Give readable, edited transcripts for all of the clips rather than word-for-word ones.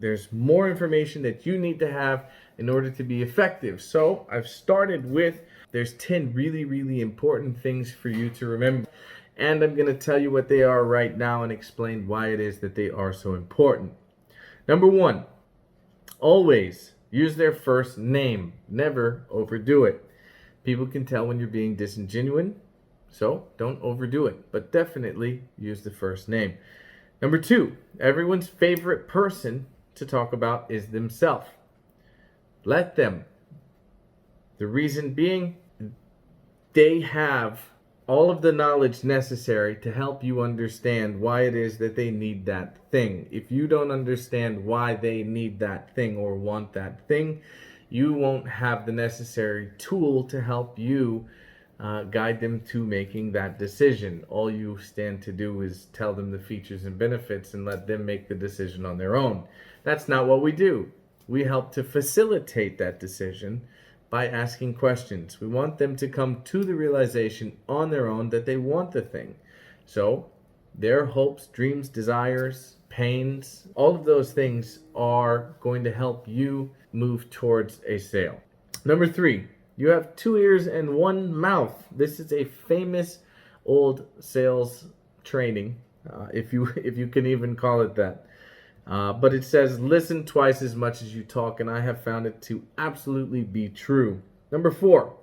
There's more information that you need to have in order to be effective. So I've started with, there's 10 really, really important things for you to remember. And I'm going to tell you what they are right now and explain why it is that they are so important. Number one, always use their first name. Never overdo it. People can tell when you're being disingenuous, so don't overdo it, but definitely use the first name. Number two, everyone's favorite person to talk about is themself. Let them. The reason being, they have all of the knowledge necessary to help you understand why it is that they need that thing. If you don't understand why they need that thing or want that thing, you won't have the necessary tool to help you guide them to making that decision. All you stand to do is tell them the features and benefits and let them make the decision on their own. That's not what we do. We help to facilitate that decision by asking questions. We want them to come to the realization on their own that they want the thing. So their hopes, dreams, desires, pains, all of those things are going to help you move towards a sale. Number three, you have 2 ears and 1 mouth. This is a famous old sales training, if you can even call it that. But it says, listen twice as much as you talk, and I have found it to absolutely be true. Number 4,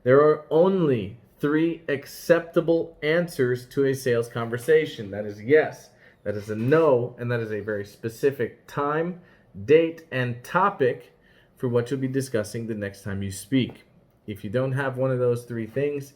there are only 3 acceptable answers to a sales conversation. That is yes, that is a no, and that is a very specific time, date, and topic for what you'll be discussing the next time you speak. If you don't have one of those 3 things,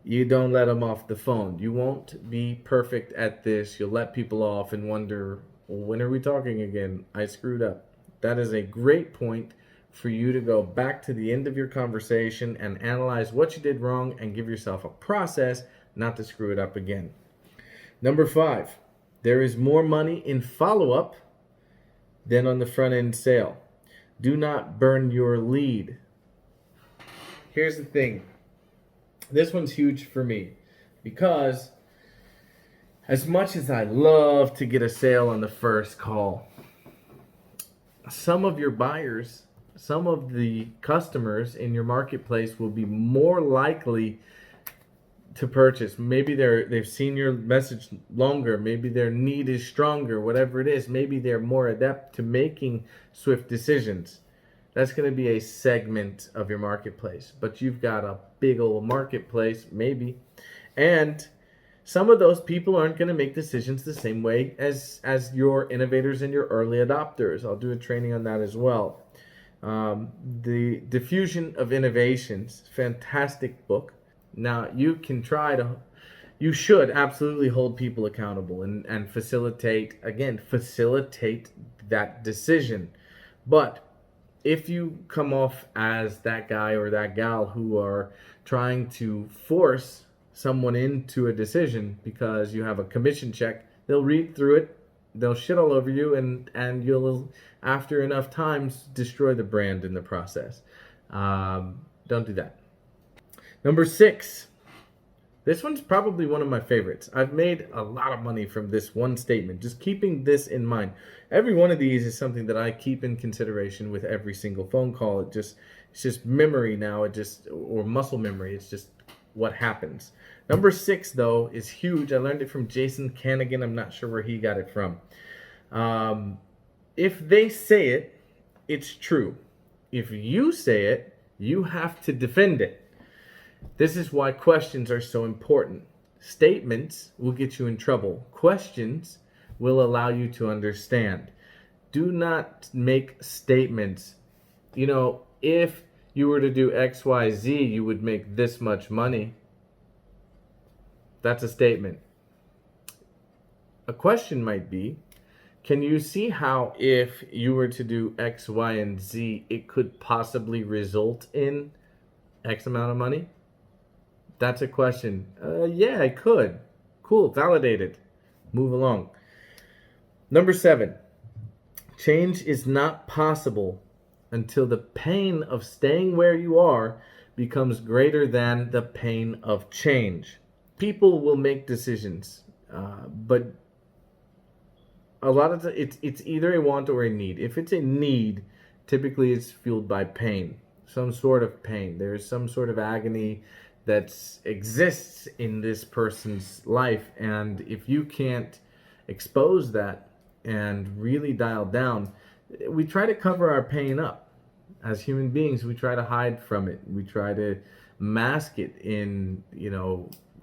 you don't let them off the phone. You won't be perfect at this. You'll let people off and wonder, when are we talking again? I screwed up. That is a great point for you to go back to the end of your conversation and analyze what you did wrong and give yourself a process not to screw it up again. Number 5, there is more money in follow-up than on the front-end sale. Do not burn your lead. Here's the thing. This one's huge for me because as much as I love to get a sale on the first call, some of your buyers, some of the customers in your marketplace will be more likely to purchase. Maybe they've seen your message longer. Maybe their need is stronger, whatever it is. Maybe they're more adept to making swift decisions. That's going to be a segment of your marketplace. But you've got a big old marketplace, maybe. And some of those people aren't going to make decisions the same way as your innovators and your early adopters. I'll do a training on that as well. The Diffusion of Innovations, fantastic book. Now, you should absolutely hold people accountable and facilitate that decision. But if you come off as that guy or that gal who are trying to force someone into a decision because you have a commission check, they'll read through it, they'll shit all over you, and you'll, after enough times, destroy the brand in the process. Don't do that. Number 6. This one's probably one of my favorites. I've made a lot of money from this one statement. Just keeping this in mind. Every one of these is something that I keep in consideration with every single phone call. It's just memory now. Or muscle memory. It's just what happens. Number 6, though, is huge. I learned it from Jason Canigan. I'm not sure where he got it from. If they say it, it's true. If you say it, you have to defend it. This is why questions are so important. Statements will get you in trouble. Questions will allow you to understand. Do not make statements. If you were to do X, Y, Z, you would make this much money. That's a statement. A question might be, can you see how if you were to do X, Y, and Z, it could possibly result in X amount of money? That's a question. Yeah, I could. Cool, validated. Move along. Number 7, change is not possible until the pain of staying where you are becomes greater than the pain of change. People will make decisions, but a lot of it's either a want or a need. If it's a need, typically it's fueled by pain, some sort of pain. There's some sort of agony that exists in this person's life, and if you can't expose that and really dial down, we try to cover our pain up. As human beings, we try to hide from it. We try to mask it in,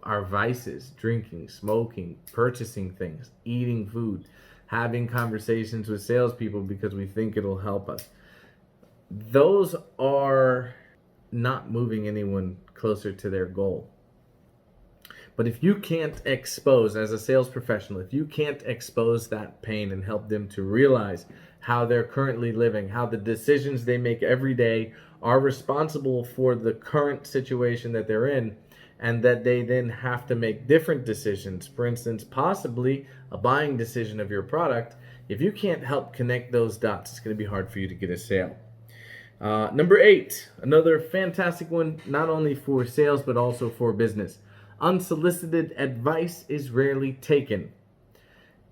our vices: drinking, smoking, purchasing things, eating food, having conversations with salespeople because we think it'll help us. Those are not moving anyone closer to their goal. But if you can't expose, as a sales professional, if you can't expose that pain and help them to realize how they're currently living, how the decisions they make every day are responsible for the current situation that they're in, and that they then have to make different decisions, for instance, possibly a buying decision of your product, if you can't help connect those dots, it's going to be hard for you to get a sale. Number 8, another fantastic one, not only for sales, but also for business. Unsolicited advice is rarely taken.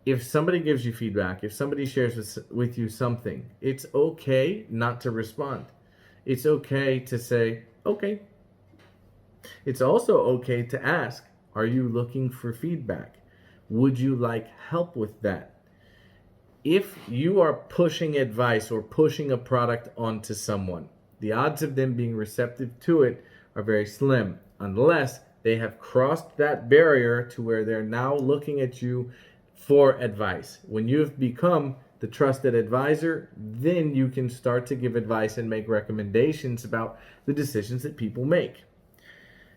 If somebody gives you feedback, if somebody shares with you something, it's okay not to respond. It's okay to say, okay. It's also okay to ask, are you looking for feedback? Would you like help with that? If you are pushing advice or pushing a product onto someone, the odds of them being receptive to it are very slim, unless they have crossed that barrier to where they're now looking at you for advice. When you've become the trusted advisor, then you can start to give advice and make recommendations about the decisions that people make.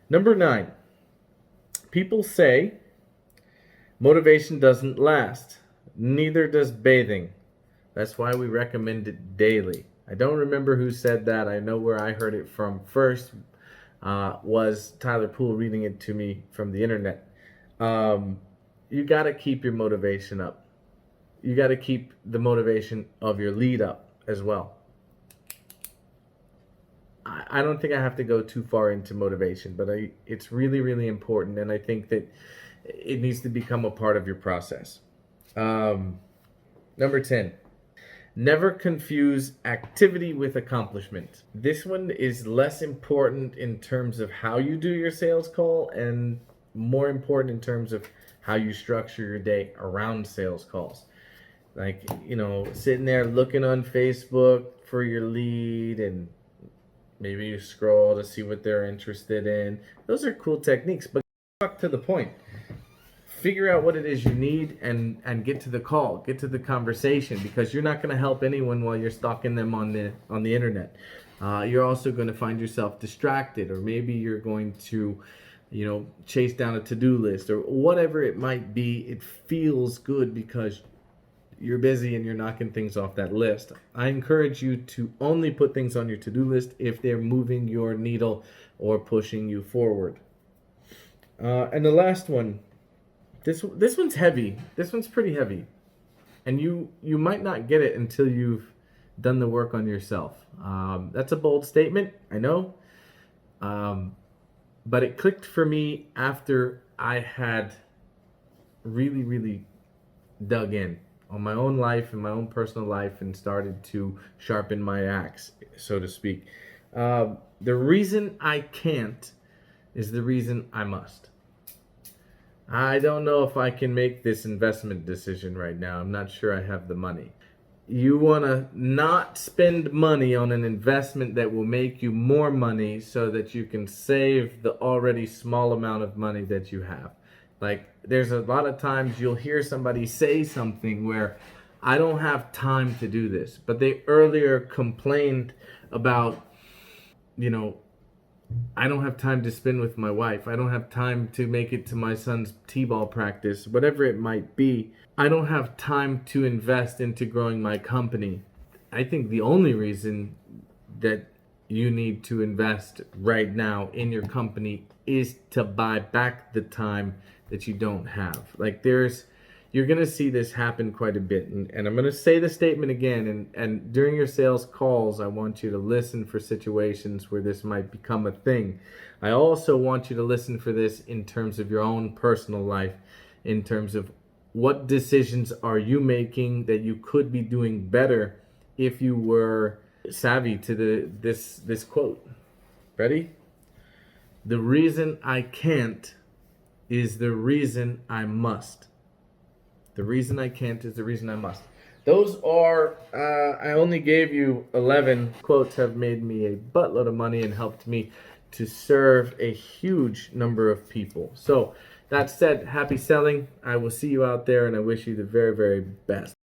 Number 9, people say motivation doesn't last. Neither does bathing. That's why we recommend it daily. I don't remember who said that. I know where I heard it from first was Tyler Poole reading it to me from the internet. You got to keep your motivation up. You got to keep the motivation of your lead up as well. I don't think I have to go too far into motivation, but it's really, really important, and I think that it needs to become a part of your process. Number 10, never confuse activity with accomplishment. This one is less important in terms of how you do your sales call and more important in terms of how you structure your day around sales calls. Like, sitting there looking on Facebook for your lead, and maybe you scroll to see what they're interested in. Those are cool techniques, but get to the point. Figure out what it is you need and get to the call, get to the conversation, because you're not going to help anyone while you're stalking them on the internet. You're also going to find yourself distracted, or maybe you're going to chase down a to-do list or whatever it might be. It feels good because you're busy and you're knocking things off that list. I encourage you to only put things on your to-do list if they're moving your needle or pushing you forward. And the last one, this one's heavy. This one's pretty heavy. And you might not get it until you've done the work on yourself. That's a bold statement, I know. But it clicked for me after I had really, really dug in on my own life and my own personal life and started to sharpen my axe, so to speak. The reason I can't is the reason I must. I don't know if I can make this investment decision right now. I'm not sure I have the money. You want to not spend money on an investment that will make you more money so that you can save the already small amount of money that you have. Like, there's a lot of times you'll hear somebody say something where, I don't have time to do this, but they earlier complained about, I don't have time to spend with my wife. I don't have time to make it to my son's t-ball practice, whatever it might be. I don't have time to invest into growing my company. I think the only reason that you need to invest right now in your company is to buy back the time that you don't have. Like, you're going to see this happen quite a bit. And I'm going to say the statement again. And during your sales calls, I want you to listen for situations where this might become a thing. I also want you to listen for this in terms of your own personal life, in terms of What decisions are you making that you could be doing better if you were savvy to this quote? Ready? The reason I can't is the reason I must. The reason I can't is the reason I must. Those are, I only gave you 11 quotes, have made me a buttload of money and helped me to serve a huge number of people. So that said, happy selling. I will see you out there and I wish you the very, very best.